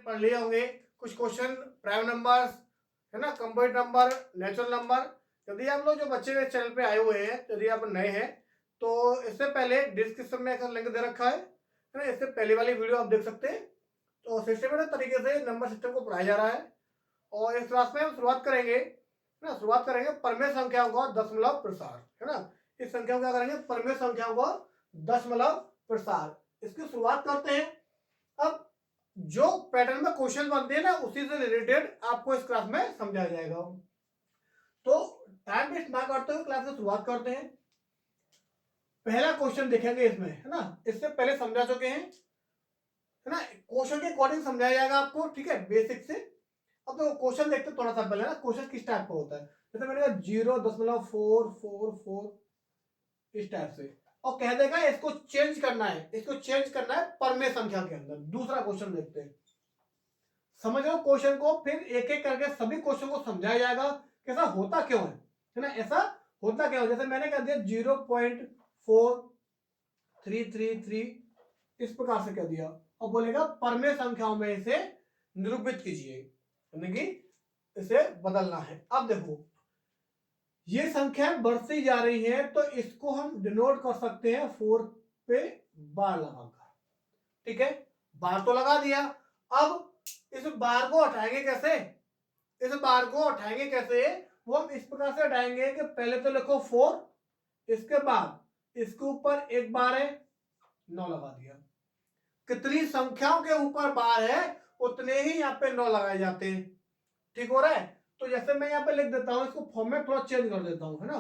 पढ़ लिए होंगे कुछ क्वेश्चन प्राइम नंबर्स, है ना, कंपाउंड नंबर, नेचुरल नंबर। यदि आप लोग जो बच्चे मेरे चैनल पे आए हुए हैं, यदि आप नए हैं तो इससे पहले डिस्क्रिप्शन में एक लिंक दे रखा है ना, इससे पहले वाली वीडियो आप देख सकते हैं। तो सिस्टमेटिक तरीके से नंबर सिस्टम को पढ़ाया जा रहा है और इस क्लास में हम शुरुआत करेंगे ना, शुरुआत करेंगे परमेय संख्याओं का दशमलव प्रसार, है ना। इस संख्या को क्या करेंगे, परमेय संख्याओं का दशमलव प्रसार, इसकी शुरुआत करते हैं। अब जो पैटर्न में क्वेश्चन बनते हैं ना, उसी से रिलेटेड आपको इस क्लास में समझाया जाएगा। तो टाइम वेस्ट ना करते हुए क्लास की शुरुआत करते हैं। पहला क्वेश्चन देखेंगे इसमें, है ना, इससे पहले समझा चुके हैं, है ना, क्वेश्चन के अकॉर्डिंग समझाया जाएगा आपको, ठीक है, बेसिक से। अब तो क्वेश्चन देखते थोड़ा सा पहले ना, क्वेश्चन किस टाइप का होता है। जैसे मैंने कहा 0.444 इस टाइप से, और कह देगा इसको चेंज करना है, इसको चेंज करना है परमेय संख्या के अंदर। दूसरा क्वेश्चन देखते हैं, समझ लो क्वेश्चन को, फिर एक एक करके सभी क्वेश्चन को समझाया जाएगा कि ऐसा होता क्यों है ना, ऐसा होता क्यों है। जैसे मैंने कह दिया 0.4333 इस प्रकार से कह दिया, और बोलेगा परमेय संख्याओं में इसे निरूपित कीजिए, यानी कि इसे बदलना है। अब देखो ये संख्या बढ़ती जा रही है, तो इसको हम डिनोट कर सकते हैं 4 पे बार लगाकर, ठीक है, बार तो लगा दिया। अब इस बार को हटाएंगे कैसे, इस बार को हटाएंगे कैसे, वो हम इस प्रकार से हटाएंगे कि पहले तो लिखो 4, इसके बाद इसके ऊपर एक बार है, 9 लगा दिया। कितनी संख्याओं के ऊपर बार है उतने ही यहाँ पे 9 लगाए जाते हैं, ठीक हो रहा है। तो जैसे मैं यहाँ पे लिख देता हूं, इसको फॉर्मेट थोड़ा चेंज कर देता हूं, है ना,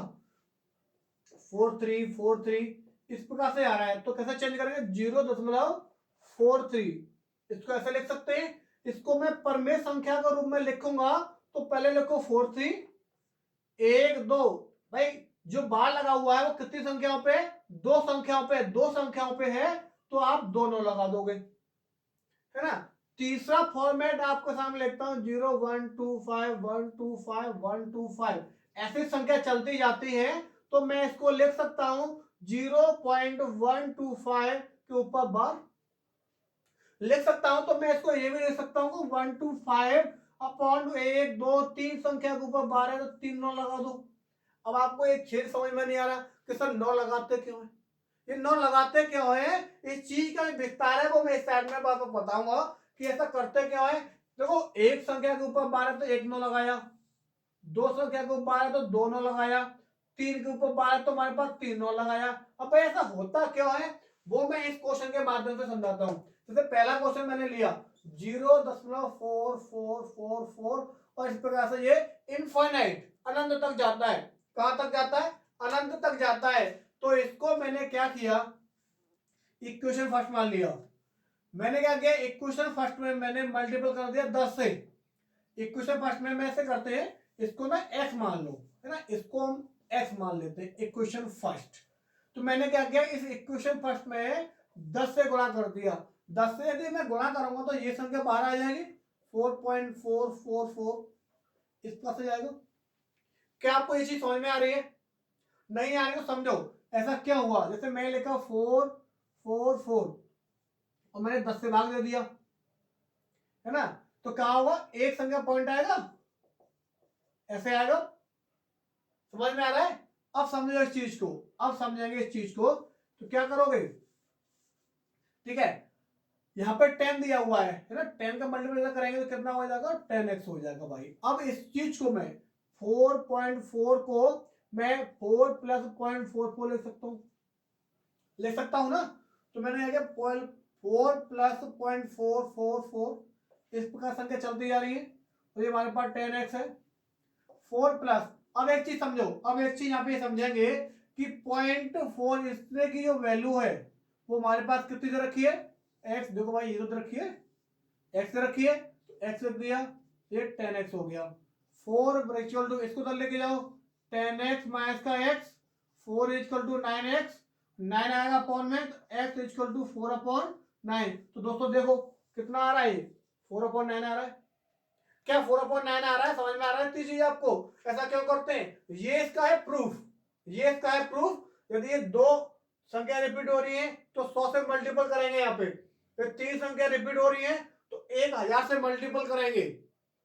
4343 इस प्रकार से आ रहा है, तो कैसे चेंज करेंगे, 0.43 इसको ऐसे लिख सकते हैं। इसको मैं परमेय संख्या के रूप में लिखूंगा, तो पहले लिखो 43 1 2, भाई जो बार लगा हुआ है वो कितनी संख्याओं पे, दो संख्याओं पे, दो संख्याओं पे है, तो आप दोनों लगा दोगे, है ना। तीसरा फॉर्मेट आपके सामने लिखता हूं, 0 1 2 5 1 2 5 1 2 5, ऐसी संख्या चलती जाती है, तो मैं इसको लिख सकता हूं 0.125 के ऊपर बार लिख सकता हूं। तो मैं इसको ये भी लिख सकता हूं 125 अपॉन 1 2 3 संख्या के ऊपर बार है, तो 3 9 लगा दो। अब आपको एक खेल समझ में नहीं आ रहा कि सर 9 लगाते क्यों है, ये 9 लगाते क्यों है, इस चीज का विस्तार है वो मैं इस साइड में आपको बताऊंगा कि ऐसा करते क्यों है। देखो एक संख्या के ऊपर बार है तो 1 9 लगाया, दो संख्या के ऊपर बार है तो 2 9 लगाया, 3 के ऊपर बार है तो हमारे पास 3 9 लगाया। अब भाई ऐसा होता क्यों है वो मैं इस क्वेश्चन के माध्यम से समझाता हूं। जैसे पहला क्वेश्चन मैंने लिया 0.4444 और इस प्रकार से ये इनफाइनाइट अनंत तक जाता है। कहां तक जाता है, अनंत तक जाता है। तो इसको मैंने क्या किया, इक्वेशन फर्स्ट मान लिया। मैंने क्या किया, इक्वेशन फर्स्ट में मैंने मल्टीपल कर दिया 10 से। इक्वेशन फर्स्ट में मैं ऐसे करते हैं, इसको मैं x मान लो, है ना, इसको हम x मान लेते हैं इक्वेशन फर्स्ट। तो मैंने क्या किया, इस इक्वेशन फर्स्ट में 10 से गुणा कर दिया। 10 से यदि मैं गुणा करूंगा तो ये संख्या बाहर आ जाएगी 4.444 इस पास से जाएगा। क्या आपको ये चीज समझ में आ रही है, नहीं आ रही तो समझो ऐसा क्या हुआ। जैसे मैं लिखा 444 और मैंने 10 से भाग दे दिया, है ना, तो क्या होगा, एक संख्या पॉइंट आएगा, ऐसे आएगा। समझ में आ रहा है, अब समझो इस चीज को, अब समझेंगे इस चीज को। तो क्या करोगे, ठीक है, यहाँ पे 10 दिया हुआ है ना, 10 का मल्टीप्लाई करेंगे तो कितना हो जाएगा, 10x हो जाएगा भाई। अब इस चीज को मैं 4.4 को मैं 4 प्लस 0.44 लिख सकता हूँ, लिख सकता हूं ना। तो मैंने आगे 4 प्लस 0.444 इस प्रकार संख्या चलती जा रही है, तो ये हमारे पास 10x है। 4 प्लस, अब एक चीज समझो, अब एक चीज यहाँ पे समझेंगे कि 0.4 इसमें की जो वैल्यू है वो हमारे पास कितनी दे रखी है, x, देखो भाई ये तो रखी है, x रखी है, तो x रख दिया, ये 10x हो गया। 4 इक्वल टू, इसको तो लेके जाओ 10x माइनस का x, 4 इक्वल टू 9x, 9 आएगा अपॉन में, तो x इक्वल टू 4 अपॉन 9। तो दोस्तों देखो कितना आ रहा है, 4 अपॉन 9 आ रहा है। क्या 4 अपॉन 9 आ रहा है, समझ में आ रहा है इतनी चीज आपको, ऐसा क्यों करते हैं, ये इसका है प्रूफ, ये इसका है प्रूफ। यदि ये दो संख्या रिपीट हो रही है तो 100 से मल्टीपल करेंगे यहाँ पे, फिर 3 संख्या रिपीट हो रही है तो 1000 से मल्टीपल करेंगे,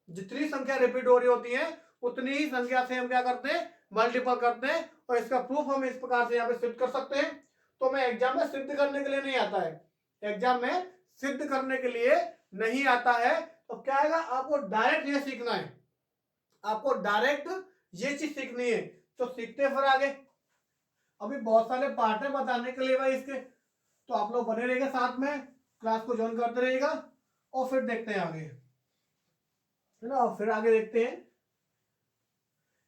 जितनी संख्या रिपीट हो रही होती है उतनी ही संख्या से हम क्या करते हैं, मल्टीपल करते हैं। और इसका प्रूफ हम इस प्रकार से यहाँ पे सिद्ध कर सकते हैं। तो मैं एग्जाम में सिद्ध करने के लिए नहीं आता है, एग्जाम में सिद्ध करने के लिए नहीं आता है। तो क्या आएगा, आपको डायरेक्ट ये सीखना है, आपको डायरेक्ट ये चीज सीखनी है। तो सीखते हैं फिर आगे, अभी बहुत सारे पार्ट है बताने के लिए भाई इसके, तो आप लोग बने रहिएगा साथ में, क्लास को ज्वाइन करते रहिएगा और फिर देखते हैं आगे, है ना। और फिर आगे देखते हैं,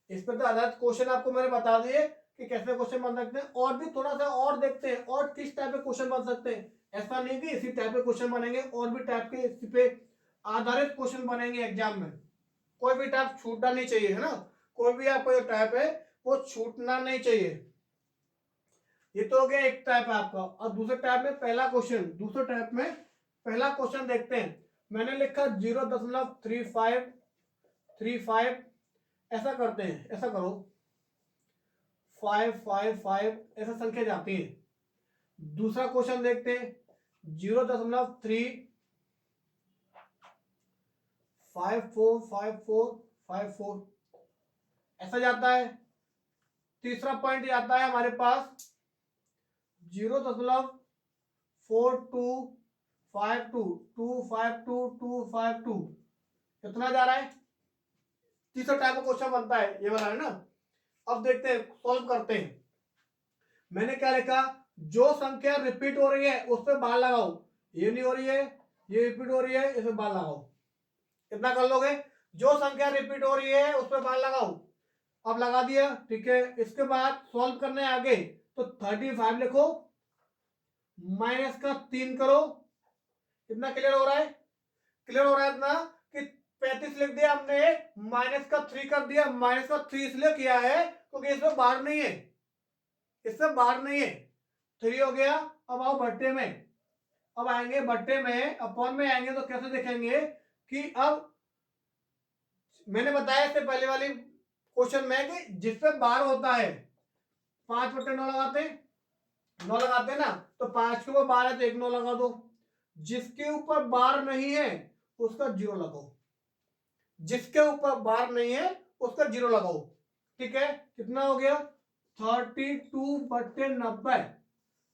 इस पर तो आधारित क्वेश्चन आपको मैंने बता दिए कि कैसे क्वेश्चन बन सकते हैं। और भी थोड़ा सा और देखते हैं और किस टाइप के क्वेश्चन बन सकते हैं। ऐसा नहीं कि इसी टाइप के क्वेश्चन बनेंगे, और भी टाइप के इसी पे आधारित क्वेश्चन बनेंगे एग्जाम में। कोई भी टाइप छूटना नहीं चाहिए, है ना, कोई भी आपका जो टाइप है वो छूटना नहीं चाहिए। ये तो हो गया एक टाइप आपका। और दूसरे टाइप में पहला क्वेश्चन, दूसरे टाइप में पहला क्वेश्चन देखते हैं। मैंने लिखा 0.3535, ऐसा करते हैं, ऐसा करो 555, ऐसा संख्या जाती है। दूसरा क्वेश्चन देखते हैं 0.3545454, ऐसा जाता है। तीसरा पॉइंट जाता है हमारे पास 0.4252, कितना जा रहा है। तीसरा टाइप का क्वेश्चन बनता है ये वाला, है ना। अब देखते हैं, सॉल्व करते हैं। मैंने क्या लिखा, जो संख्या रिपीट हो रही है उस पर बार लगाओ, ये नहीं हो रही है, ये रिपीट हो रही है, इस पर बार लगाओ। कितना कर लोगे, जो संख्या रिपीट हो रही है उस पर बार लगाओ। अब लगा दिया, ठीक है। इसके बाद सॉल्व करने आगे तो 35 लिखो, माइनस का 3 करो। कितना क्लियर हो रहा है, क्लियर हो रहा है इतना कि 35 लिख दिया हमने, माइनस का 3 कर दिया। माइनस का 3 इसलिए किया है क्योंकि इसमें बाहर नहीं है, इससे बाहर नहीं है। 3 हो गया। अब आओ भट्टे में, अब आएंगे भट्टे में, अपॉन में आएंगे तो कैसे देखेंगे कि अब मैंने बताया इससे पहले वाली क्वेश्चन में कि जिसपे बार होता है 5/9 लगाते, 9 लगाते ना, तो 5 के ऊपर बार है तो 1 9 लगा दो। जिसके ऊपर बार नहीं है उसका 0 लगाओ, जिसके ऊपर बार नहीं है उसका 0 लगाओ, ठीक है। कितना हो गया, 32/90।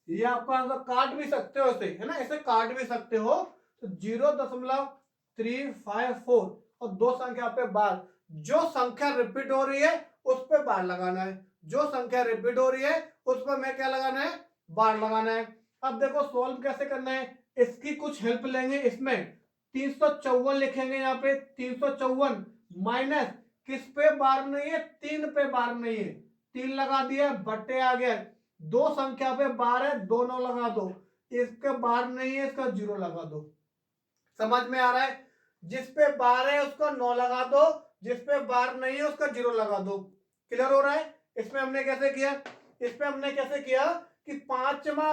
ये आपका आंसर काट भी सकते हो इसे, है ना, इसे काट भी सकते हो। तो 0.354 और दो संख्या पे बार, जो संख्या रिपीट हो रही है उस पे बार लगाना है, जो संख्या रिपीट हो रही है उस पर मैं क्या लगाना है, बार लगाना है। अब देखो सॉल्व कैसे करना है, इसकी कुछ हेल्प लेंगे। इसमें 354 लिखेंगे, यहाँ पे 354 माइनस किस पे बार नहीं है, 3 पे बार नहीं है, 3 लगा दिया, बट्टे आ गया। दो संख्या पे बार है, 2 9 लगा दो, इसके बार नहीं है, इसका 0 लगा दो। समझ में आ रहा है, जिस पे बार है उसका 9 लगा दो, जिस पे बार नहीं है उसका 0 लगा दो। क्लियर हो रहा है। इसमें हमने कैसे किया, इसमें हमने कैसे किया कि पांचवा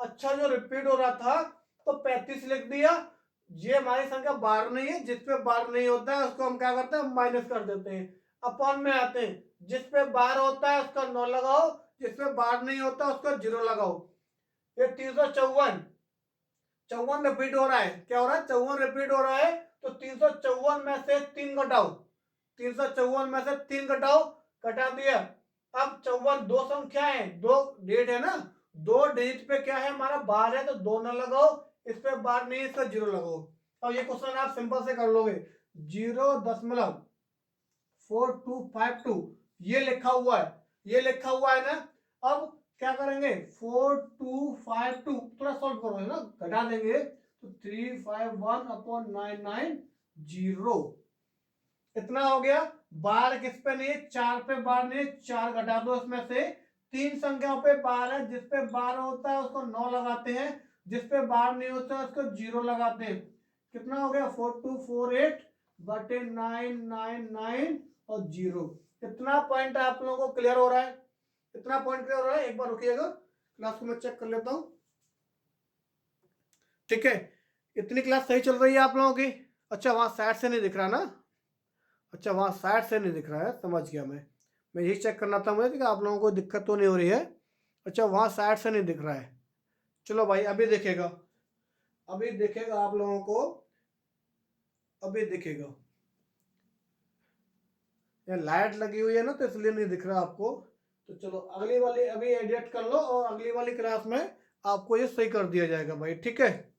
अच्छा जो रिपीट हो रहा था तो 35 लिख दिया। ये हमारी संख्या बार नहीं है, जिसपे बार नहीं होता है उसको हम क्या करते हैं, माइनस कर देते हैं। अपॉन में आते हैं, जिसपे बार होता है उसका 9 लगाओ, जिसपे बार नहीं होता उसका 0 लगाओ। ये 354 रिपीट हो रहा है, क्या हो रहा है, 54 रिपीट हो रहा है। तो 354 में से 3 घटाओ, 354 में से 3 घटाओ, घटा दिया। अब 54 दो संख्या है, दो डिजिट है ना, दो डिजिट पे क्या है हमारा बार है, तो 2 न लगाओ, इस पे बार नहीं है, इसका 0 लगाओ। अब ये क्वेश्चन आप सिंपल से कर लोगे। 0.4252 ये लिखा हुआ है, ये लिखा हुआ है ना। अब क्या करेंगे, 4252 थोड़ा सॉल्व करो, है ना, घटा देंगे तो 351/990 इतना हो गया। बार किस पे नहीं है, 4 पे बार नहीं है, 4 घटा दो इसमें से। 3 संख्याओं पे बार है, जिस पे बार होता है उसको 9 लगाते हैं, जिस पे बार नहीं होता है उसको 0 लगाते हैं। कितना हो गया, 4248/999 और 0। कितना पॉइंट आप लोगों को क्लियर हो रहा है, कितना पॉइंट क्लियर हो रहा है, एक बार रुकिएगा, क्लास को मैं चेक कर लेता हूं। ठीक है, इतनी क्लास सही चल रही है आप लोगों की। अच्छा वहां साइड से नहीं दिख रहा ना, अच्छा वहां साइड से नहीं दिख रहा है, समझ गया मैं यही चेक करना था मुझे कि आप लोगों को दिक्कत तो नहीं हो रही है। अच्छा वहां साइड से नहीं दिख रहा है, चलो भाई अभी देखेगा, अभी देखेगा आप लोगों को अब ये दिखेगा, ये लाइट लगी हुई है ना तो इसलिए नहीं दिख रहा आपको। तो चलो अगली वाली अभी एडिट कर लो और अगली वाली क्लास में आपको ये सही कर दिया जाएगा भाई, ठीक है।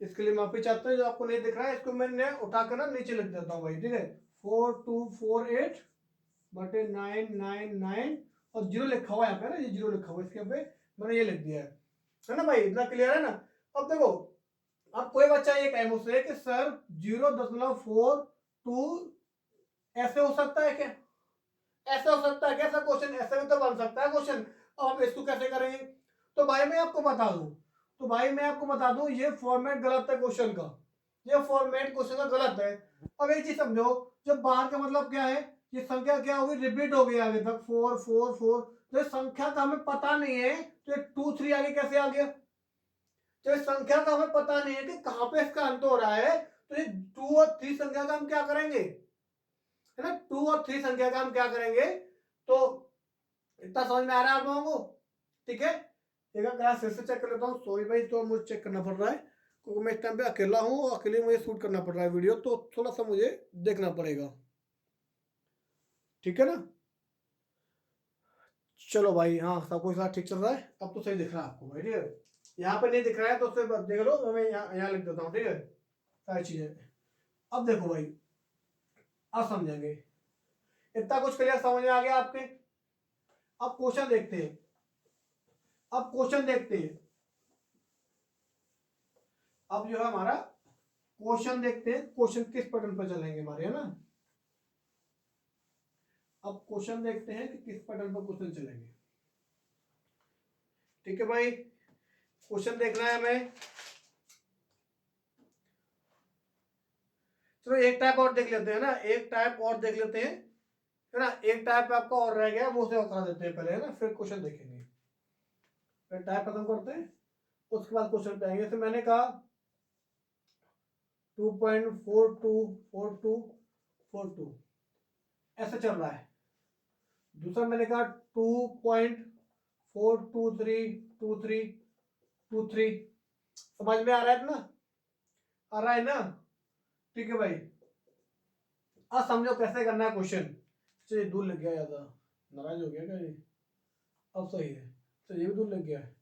इसके लिए माफी चाहते हैं, जो आपको नहीं दिख रहा है इसको मैंने उठा कर ना नीचे लिख देता हूँ भाई, ठीक है। 4248 बटे 999 और जीरो लिखा हुआ है यहाँ पे ना, ये जीरो लिखा हुआ है इसके पे, मैंने ये लिख दिया है ना भाई, इतना क्लियर है ना। अब देखो, अब कोई बच्चा ये कहे मुझसे कि सर 0.42 ऐसे हो सकता है क्या, ऐसा हो सकता है क्या, ऐसा क्वेश्चन ऐसे भी तो बन सकता है क्वेश्चन, अब हम इसको कैसे करेंगे। तो भाई मैं आपको बता दूं, ये फॉर्मेट गलत है क्वेश्चन का, ये फॉर्मेट क्वेश्चन का गलत है। अब एक चीज समझो, जब बाहर का मतलब क्या है, ये संख्या क्या होगी, रिपीट हो गई आगे तक 444, तो संख्या का हमें पता नहीं है तो ये 2 3 आगे कैसे आ गया। तो इस संख्या का हमें पता नहीं है कि कहां पे इसका अंत हो रहा है, तो ये 2 और 3 संख्या का हम क्या करेंगे, है ना, 2 और 3 संख्या का हम क्या करेंगे। तो इतना समझ में आ रहा है आप लोगों को, ठीक है। एक क्लास फिर से चेक कर लेता हूँ, सॉरी भाई, तो मुझे चेक करना पड़ रहा है क्योंकि मैं इस टाइम पे अकेला हूँ और अकेले मुझे शूट करना पड़ रहा है वीडियो, तो थोड़ा सा मुझे देखना पड़ेगा, ठीक है ना। चलो भाई, हाँ सब कुछ साथ ठीक चल रहा है, अब तो सही दिख रहा है आपको भाई, ठीक है। यहाँ पे नहीं दिख रहा है तो उससे देख लो, मैं यहाँ लिख देता हूँ, ठीक है, सारी चीजें। अब देखो भाई, अब समझेंगे, इतना कुछ क्लियर समझ में आ गया आपके। अब क्वेश्चन देखते हैं, अब क्वेश्चन देखते हैं, अब जो है हमारा क्वेश्चन देखते हैं, क्वेश्चन किस पैटर्न पर चलेंगे हमारे, है ना। अब क्वेश्चन देखते हैं कि किस पैटर्न पर क्वेश्चन चलेंगे, ठीक है भाई। क्वेश्चन देखना है हमें, चलो एक टाइप और देख लेते हैं ना, एक टाइप और देख लेते हैं, है ना। एक टाइप आपका और रह गया, वो से करा देते हैं पहले, है ना, फिर क्वेश्चन देखेंगे। फिर टाइप खत्म करते हैं, उसके बाद क्वेश्चन पे आएंगे। जैसे मैंने कहा 2.424242 ऐसा चल रहा है। दूसरा मैंने कहा 2.4232323, समझ में आ रहा है ना, आ रहा है ना, ठीक है भाई। अब समझो कैसे करना है क्वेश्चन। चलिए दूर लग गया, ज्यादा नाराज हो गया क्या ये, अब सही है, तो ये भी दूर लग गया है।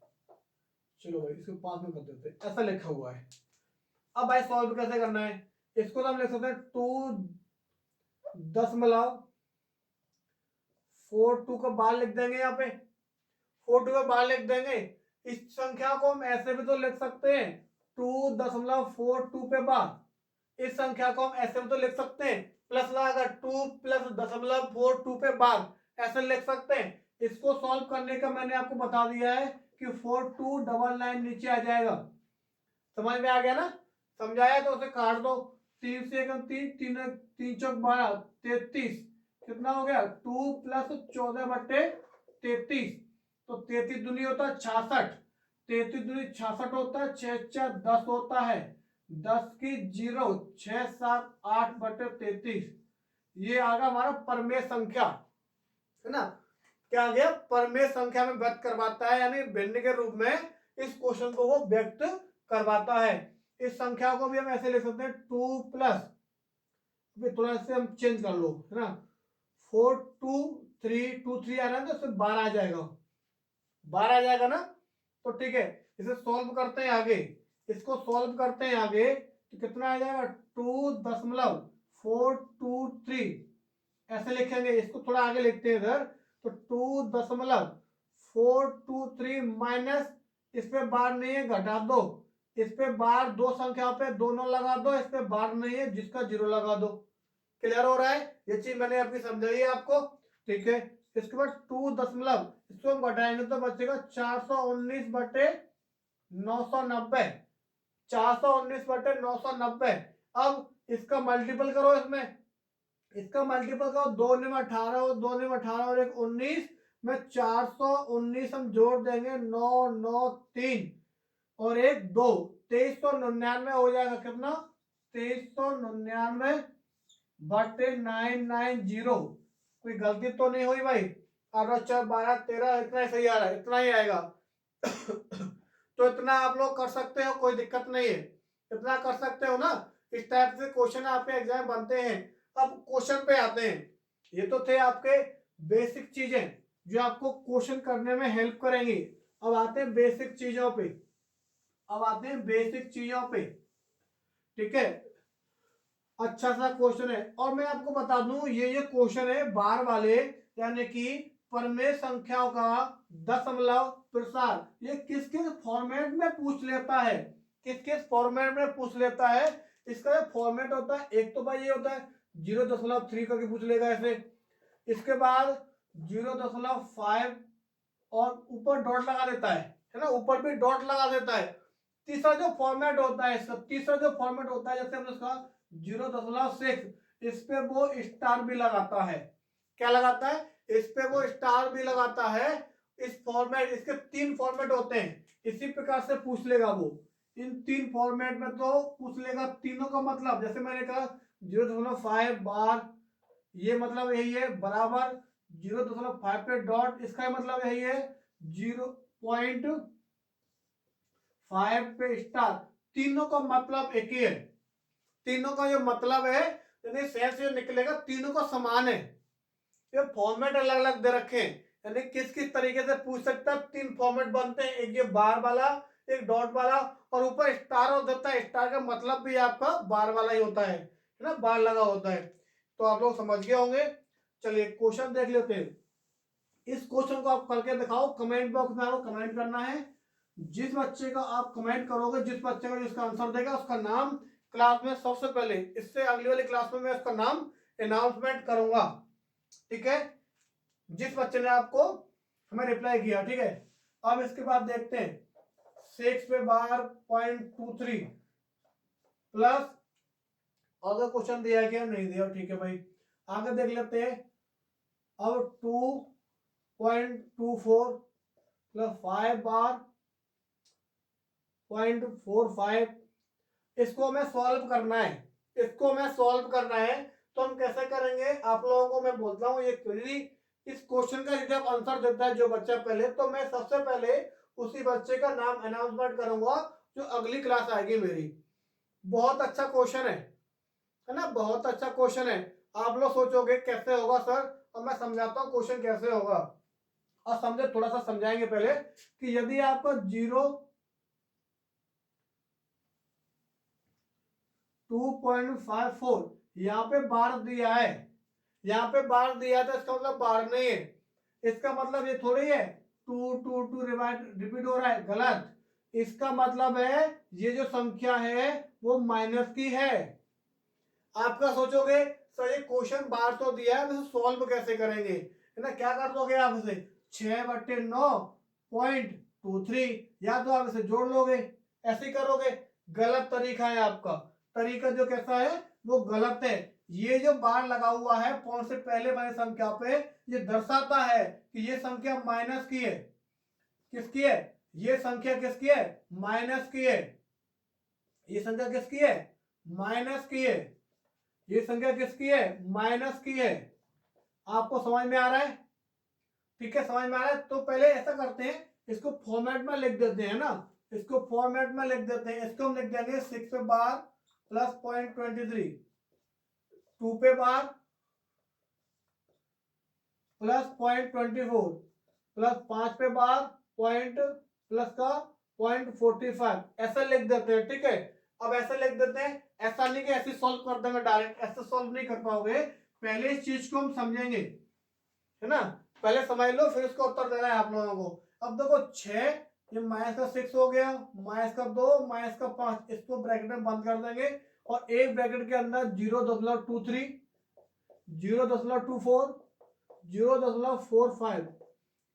चलो भाई इसको पास में कर देते हैं, ऐसा लिखा हुआ है। अब भाई सॉल्व कैसे करना है, इसको तो हम लिख सकते हैं 2.4 का बार लिख देंगे, यहाँ पे 4 का बार लिख देंगे। इस संख्या को हम ऐसे भी तो लिख सकते हैं 2.42 पे बार, इस संख्या को हम ऐसे भी तो लिख सकते हैं प्लस लगाकर 2+0.42 पे बार, ऐसे लिख सकते हैं। इसको सॉल्व करने का मैंने आपको बता दिया है कि 4299 नीचे आ जाएगा, समझ में आ गया ना, समझाया तो उसे काट दो, 3 से 3 3 3 चौक 12 33, कितना हो गया 2+14/33, तो 33 दूनी होता है 66, 33 दूनी 66 होता है, 6×4 = 10 होता है, 10 की 0 6 7 8/33, ये आ गया हमारा परमेय संख्या, है ना। क्या आ गया, परमेय संख्या में व्यक्त करवाता है, यानी भिन्न के रूप में इस क्वेश्चन को वो व्यक्त करवाता है। इस संख्या को भी हम ऐसे लिख सकते हैं 2 प्लस, थोड़ा से हम चेंज कर लो, है ना, 4 2 3 आ रहा है तो उससे 12 आ जाएगा, 12 आ जाएगा ना। तो ठीक है, इसे सॉल्व करते हैं आगे, इसको सॉल्व करते हैं आगे, तो कितना आ जाएगा 2.423, ऐसे लिखेंगे। इसको थोड़ा आगे लिखते हैं इधर, तो 2.423 माइनस, इस पे बार नहीं है घटा दो, इस पे बार दो संख्या पे दोनों लगा दो, इस पे बार नहीं है जिसका 0 लगा दो। क्लियर हो रहा है, ये चीज मैंने आपकी समझाई है आपको, ठीक है। इसके बाद 2 इसको हम घटाएंगे तो बचेगा 419/990, 419/990। अब इसका मल्टीपल करो, इसका मल्टीपल करो, 2 में 18 और 2 में 18 और 1 19 में 419 हम जोड़ देंगे, 9 9 3 और 1 2, 2399 हो जाएगा, कितना 2399/990। कोई गलती तो नहीं हुई भाई, 8 4 12 13, इतना ही सही आ रहा है, इतना ही आएगा। तो इतना आप लोग कर सकते हो, कोई दिक्कत नहीं है, इतना कर सकते हो ना। इस टाइप से क्वेश्चन आपके एग्जाम बनते हैं। अब क्वेश्चन पे आते हैं। ये तो थे आपके बेसिक चीजें जो आपको क्वेश्चन करने में हेल्प करेंगी। अब आते हैं बेसिक चीजों पे। अब आते हैं बेसिक चीजों पे, ठीक है। अच्छा सा क्वेश्चन है, और मैं आपको बता दूं ये क्वेश्चन है बार वाले, यानी कि परमेय संख्याओं का दशमलव प्रसार, ये किस किस फॉर्मेट में पूछ लेता है, किस किस फॉर्मेट में पूछ लेता है। इसका जो फॉर्मेट होता है, एक तो भाई ये होता है 0.3 करके पूछ लेगा ऐसे, इसके बाद 0.5 और ऊपर डॉट लगा देता है ना, ऊपर भी डॉट लगा देता है। तीसरा जो फॉर्मेट होता है इसका, तीसरा जो फॉर्मेट होता है, जैसे हमने उसका 0.6, इस पे वो स्टार भी लगाता है। क्या लगाता है? इस पे वो स्टार भी लगाता है। इस फॉर्मेट, इसके 3 फॉर्मेट होते हैं, इसी प्रकार से पूछ लेगा वो। इन 3 फॉर्मेट में तो पूछ लेगा तीनों का मतलब, जैसे मैंने कहा 0.5 बार, ये मतलब यही है, बराबर 0.5 पे डॉट, इसका मतलब यही है 0.5 पे स्टार। तीनों का मतलब एक ही है, तीनों का जो मतलब है, यानी सेंस जो निकलेगा तीनों का समान है। ये फॉर्मेट अलग अलग दे रखे हैं, यानी किस किस तरीके से पूछ सकता है। 3 फॉर्मेट बनते हैं, एक ये बार वाला, एक डॉट वाला, और ऊपर स्टार हो देता है। स्टार का मतलब भी आपका बार वाला ही होता है ना, बार लगा होता है। तो आप लोग समझ गए होंगे। चलिए क्वेश्चन देख लेते हैं। इस क्वेश्चन को आप करके दिखाओ, कमेंट बॉक्स में आपको कमेंट करना है। जिस बच्चे का आप कमेंट करोगे, जिस बच्चे का जिसका आंसर देगा, उसका नाम क्लास में सबसे पहले, इससे अगली वाली क्लास में मैं उसका नाम अनाउंसमेंट करूंगा, ठीक है, जिस बच्चे ने आपको हमें रिप्लाई किया, ठीक है। अब इसके बाद देखते हैं 6 पे बार 0.23 प्लस, अगर क्वेश्चन दिया है क्या, नहीं दिया, ठीक है भाई। आगे देख लेते हैं। अब 2.24 प्लस 5 बार 0.45, इसको हमें सॉल्व करना है, इसको हमें सॉल्व करना है। तो हम कैसे करेंगे, आप लोगों को मैं बोलता हूँ, ये क्वेरी, इस क्वेश्चन का जब आंसर देता है जो बच्चा पहले, तो मैं सबसे पहले उसी बच्चे का नाम अनाउंसमेंट करूंगा जो अगली क्लास आएगी मेरी। बहुत अच्छा क्वेश्चन है ना, बहुत अच्छा क्वेश्चन है। आप लोग सोचोगे कैसे होगा सर, और मैं समझाता हूँ क्वेश्चन कैसे होगा। और समझे, थोड़ा सा समझाएंगे पहले कि यदि आपको 2.54 यहाँ पे बार दिया है, यहाँ पे बार दिया था, इसका मतलब बार नहीं है। इसका मतलब ये थोड़ी है 2 रिपीट हो रहा है, गलत। इसका मतलब है ये जो संख्या है वो माइनस की है। आपका सोचोगे सर ये क्वेश्चन बार तो दिया है, इसे सॉल्व कैसे करेंगे, है ना, क्या कर दोगे आप इसे 6/9.23, या तो आप इसे जोड़ लोगे, ऐसे ही करोगे। गलत तरीका है आपका, तरीका जो कैसा है वो गलत है। ये जो बार लगा हुआ है पॉइंट से पहले वाली संख्या पे, ये दर्शाता है कि ये संख्या माइनस की है। किसकी है? ये संख्या किसकी है? माइनस की है। ये संख्या किसकी है? माइनस की है। ये संख्या किसकी है? माइनस की है। आपको समझ में आ रहा है? ठीक है, समझ में आ रहा है। तो पहले ऐसा करते हैं, इसको फॉर्मेट में लिख देते हैं ना, इसको फॉर्मेट में लिख देते हैं। इसको हम लिख देंगे 6 पे बार प्लस 0.23, 2 पे बार प्लस 0.24 प्लस 5 पे बार पॉइंट प्लस का 0.45, ऐसा लिख देते हैं, ठीक है। अब ऐसे लिख देते हैं, ऐसा नहीं कि ऐसे सॉल्व कर देंगे डायरेक्ट, ऐसे सॉल्व नहीं कर पाओगे। पहले इस चीज को हम समझेंगे, है ना, पहले समझ लो फिर इसका उत्तर देना है आप लोगों को। अब देखो 6, ये माइनस का 6 हो गया, माइनस का 2, माइनस का 5, इसको ब्रैकेट में बंद कर देंगे, और एक ब्रैकेट के अंदर 0.23, 0.24, 0.45,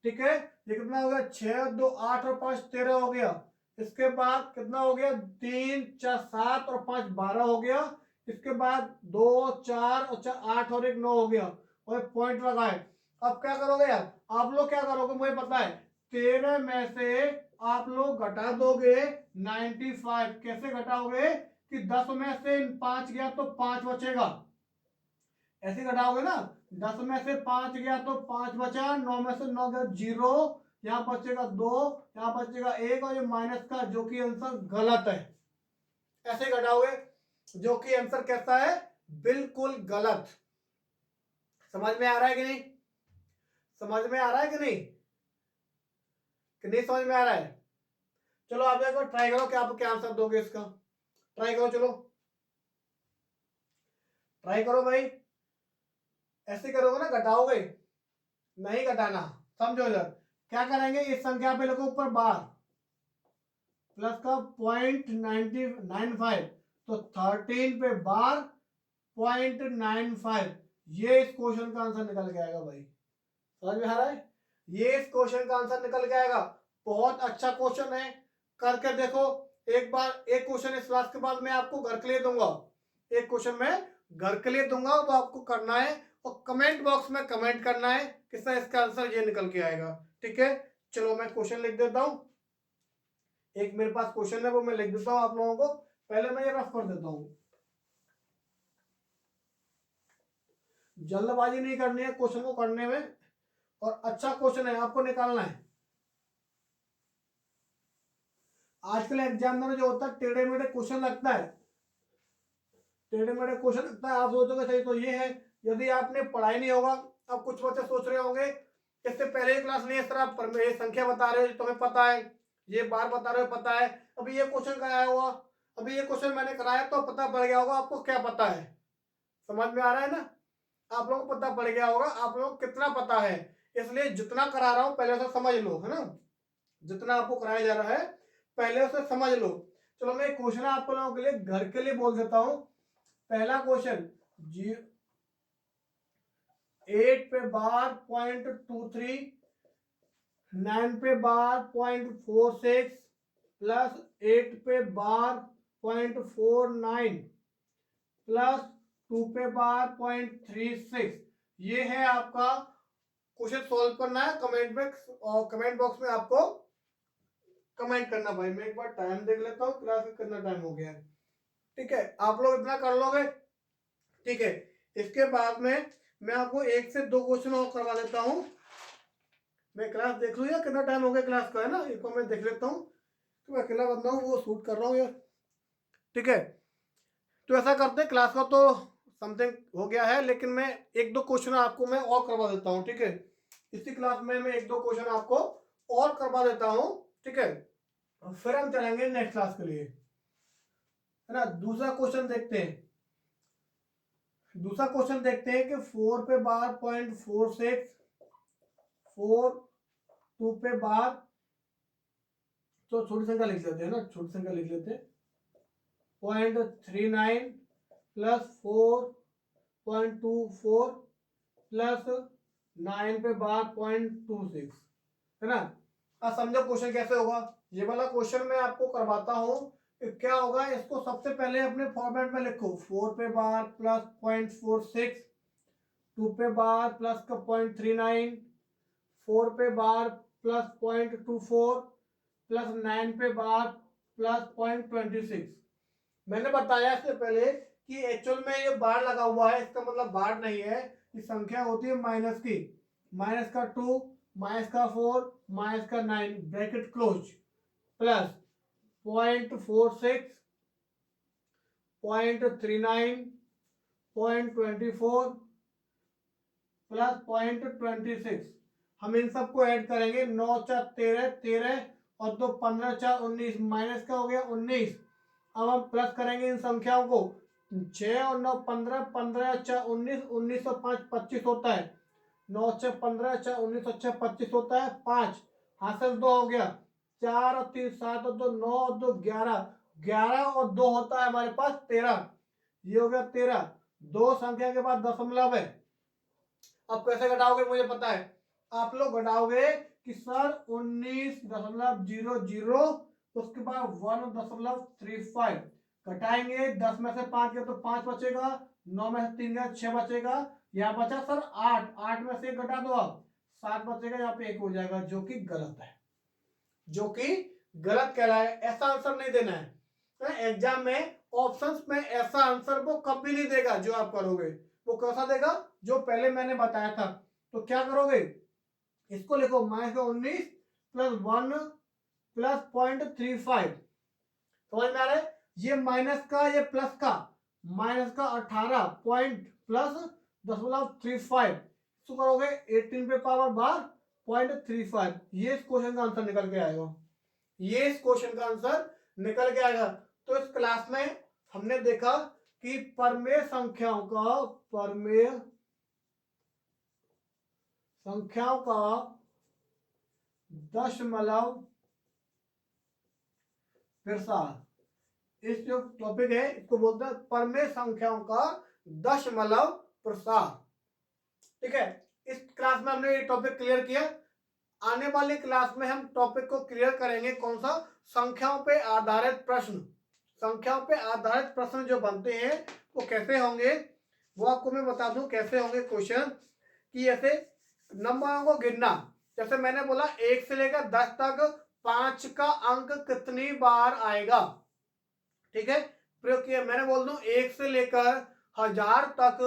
ठीक है। ये कितना हो गया? 6 2 8 और 5 13 हो गया। इसके बाद कितना हो गया? 3 4 7 और 5 12 हो गया। इसके बाद 2 4 और 4 8 और 1 9 हो गया, और पॉइंट लगाए। अब क्या करोगे यार, आप लोग क्या करोगे मुझे पता है, 13 में से आप लोग घटा दोगे 95। कैसे घटाओगे कि 10 में से 5 गया तो 5 बचेगा, ऐसे घटाओगे ना। 10 में से 5 गया तो 5 बचा, 9 में से 9 गया 0, यहाँ बचेगा 2, यहाँ बचेगा 1, और ये माइनस का जो कि आंसर गलत है। ऐसे घटाओगे। जो कि आंसर कैसा है, बिल्कुल गलत। समझ में आ रहा है कि नहीं, समझ में आ रहा है कि नहीं, कि नहीं समझ में आ रहा है? चलो आप एक बार ट्राई करो कि आप क्या आंसर दोगे इसका, ट्राई करो, चलो ट्राई करो भाई। ऐसे करोगे ना घटाओगे, नहीं घटाना, समझो इधर क्या करेंगे, इस संख्या पे लिखो ऊपर बार प्लस का 0.95, तो 13 पे बार 0.95, ये इस क्वेश्चन का आंसर निकल के आएगा भाई। समझ में आ रहा है, ये इस क्वेश्चन का आंसर निकल के आएगा। बहुत अच्छा क्वेश्चन है, करके देखो एक बार। एक क्वेश्चन इस क्लास के बाद मैं आपको घर के लिए दूंगा, एक क्वेश्चन मैं घर के लिए दूंगा, वो आपको करना है और कमेंट बॉक्स में कमेंट करना है कि सर इसका आंसर ये निकल के आएगा। ठीक है, चलो मैं क्वेश्चन लिख देता हूं, एक मेरे पास क्वेश्चन है वो मैं लिख देता हूं आप लोगों को, पहले मैं ये रफ कर देता हूं, जल्दबाजी नहीं करनी है क्वेश्चन को करने में, और अच्छा क्वेश्चन है आपको निकालना है। आजकल एग्जाम में जो होता है टेढ़े मेढ़े क्वेश्चन लगता है, टेढ़े मेढ़े क्वेश्चन लगता है, आप सोचोगे सही तो ये है, यदि आपने पढ़ाई नहीं होगा। अब कुछ बच्चे सोच रहे होंगे इससे पहले ही क्लास में इस तरह पर ये संख्या बता रहे हो तुम्हें पता है, ये बार बता रहे हो पता है, अभी ये क्वेश्चन कराया हुआ, अभी ये क्वेश्चन मैंने कराया तो पता पड़ गया होगा आपको क्या पता है। समझ में आ रहा है ना, आप लोगों को पता पड़ गया होगा आप लोगों को कितना पता है, इसलिए जितना करा रहा हूं पहले से समझ लो, है ना, जितना आपको कराया जा रहा है पहले उसे समझ लो। चलो मैं क्वेश्चन आप लोगों के लिए घर के लिए बोल देता हूं। पहला क्वेश्चन, 8 पे बार 0.23, 9 पे बार 0.46 प्लस 8 पे बार 0.49 प्लस 2 पे बार 0.36, ये है आपका क्वेश्चन। सॉल्व करना है कमेंट बॉक्स, और कमेंट बॉक्स में आपको कमेंट करना। भाई मैं एक बार टाइम देख लेता हूँ, क्लास में कितना टाइम हो गया है। ठीक है, आप लोग इतना कर लोगे, ठीक है। इसके बाद में मैं आपको एक से दो क्वेश्चन और करवा देता हूँ। मैं क्लास देख लूँ या कितना टाइम हो गया क्लास का, है ना, इसको मैं देख लेता हूँ, तो मैं अकेला बंदा हूँ वो शूट कर रहा हूँ यार। ठीक है, तो ऐसा करते हैं, क्लास का तो समथिंग हो गया है, लेकिन मैं एक दो क्वेश्चन आपको मैं और करवा देता हूँ। ठीक है, इसी क्लास में मैं एक दो क्वेश्चन आपको और करवा देता हूँ। ठीक है, फिर हम चलेंगे नेक्स्ट क्लास के लिए, है ना। दूसरा क्वेश्चन देखते हैं, दूसरा क्वेश्चन देखते हैं कि 4 पे बार 0.46, 4 2 पे बार, तो छोटी संख्या लिख लेते हैं ना, छोटी संख्या लिख लेते हैं, 0.39 प्लस 4.24 प्लस 9 पे बार 0.26, है ना। अब समझो क्वेश्चन कैसे होगा, ये वाला क्वेश्चन मैं आपको करवाता हूँ। क्या होगा, इसको सबसे पहले अपने फॉर्मेट में लिखो, 4 पे बार प्लस 0.46, 2 पे बार प्लस का 0.39, 4 पे बार प्लस 0.24 प्लस 9 पे बार प्लस 0.26। मैंने बताया इससे पहले कि एक्चुअल में ये बार लगा हुआ है, इसका मतलब बार नहीं है, ये संख्या होती है माइनस की, माइनस का 2, माइनस का 4, माइनस का 9 ब्रैकेट क्लोज, प्लस 0.46, 0.39, 0.24 प्लस 0.26। हम इन सबको ऐड करेंगे, 9 4 13, 13 और 2 15 4 19, माइनस का हो गया 19। अब हम प्लस करेंगे इन संख्याओं को, 6 और 9 15, 15 4 19, 19 और 5 25 होता है, 9 6 15 4 19 और 6 25 होता है, 5 हासिल 2 हो गया, 4 और 3 7 और 2 9 और 2 11, 11 और 2 होता है हमारे पास 13, ये हो गया 13। दो संख्या के बाद दशमलव है, अब कैसे घटाओगे मुझे पता है, आप लोग घटाओगे कि सर 19.00, उसके बाद 1.35 घटाएंगे, 10 में से 5 गया तो 5 बचेगा, 9 में से 3 गया 6 बचेगा, यहाँ बचा सर 8, 8 में से 1 घटा दो, आप 7 बचेगा, यहाँ पे 1 हो जाएगा, जो कि गलत है, जो कि गलत कह रहा है। ऐसा आंसर नहीं देना है एग्जाम में, ऑप्शंस में ऐसा आंसर वो कभी नहीं देगा जो आप करोगे, वो कैसा देगा, जो पहले मैंने बताया था। तो क्या करोगे, इसको लिखो, माइनस का 19 प्लस 1 प्लस 0.35, समझ में आ रहा है, ये माइनस का ये प्लस का, माइनस का 18 पॉइंट प्लस 10.35, इसको करोगे 18 पे पावर 12.35, ये इस क्वेश्चन का आंसर निकल के आएगा। ये इस क्वेश्चन का आंसर निकल के आएगा। तो इस क्लास में हमने देखा कि परमेय संख्याओं का दशमलव प्रसार, इस जो टॉपिक है इसको बोलते हैं परमेय संख्याओं का दशमलव प्रसार। ठीक है, इस क्लास में हमने ये टॉपिक क्लियर किया। आने वाली क्लास में हम टॉपिक को क्लियर करेंगे, कौन सा, संख्याओं पे आधारित प्रश्न। संख्याओं पे आधारित प्रश्न जो बनते हैं वो कैसे होंगे, वो आपको मैं बता दूं कैसे होंगे क्वेश्चन। कि ऐसे नंबरों को गिनना, जैसे मैंने बोला 1 से लेकर 10 तक 5 का अंक कितनी बार आएगा। ठीक है, प्रयोग किया, मैंने बोल दूं 1 से लेकर 1000 तक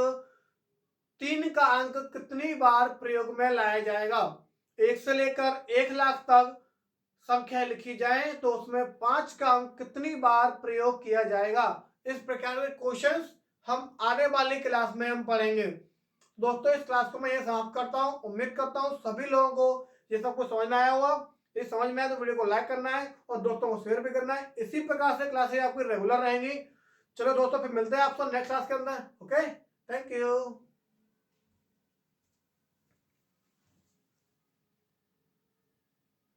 3 का अंक कितनी बार प्रयोग में लाया जाएगा। 1 से लेकर 1 लाख तक संख्या लिखी जाए तो उसमें 5 का अंक कितनी बार प्रयोग किया जाएगा। इस प्रकार के क्वेश्चंस हम आने वाली क्लास में हम पढ़ेंगे। दोस्तों, इस क्लास को मैं ये समाप्त करता हूँ। उम्मीद करता हूँ सभी लोगों को ये सब कुछ समझ में आया होगा। ये समझ में आया तो वीडियो को लाइक करना है और दोस्तों को शेयर भी करना है। इसी प्रकार से क्लासेस आपकी रेगुलर रहेंगी। चलो दोस्तों, फिर मिलते हैं आपको नेक्स्ट क्लास के अंदर। Okay, thank you.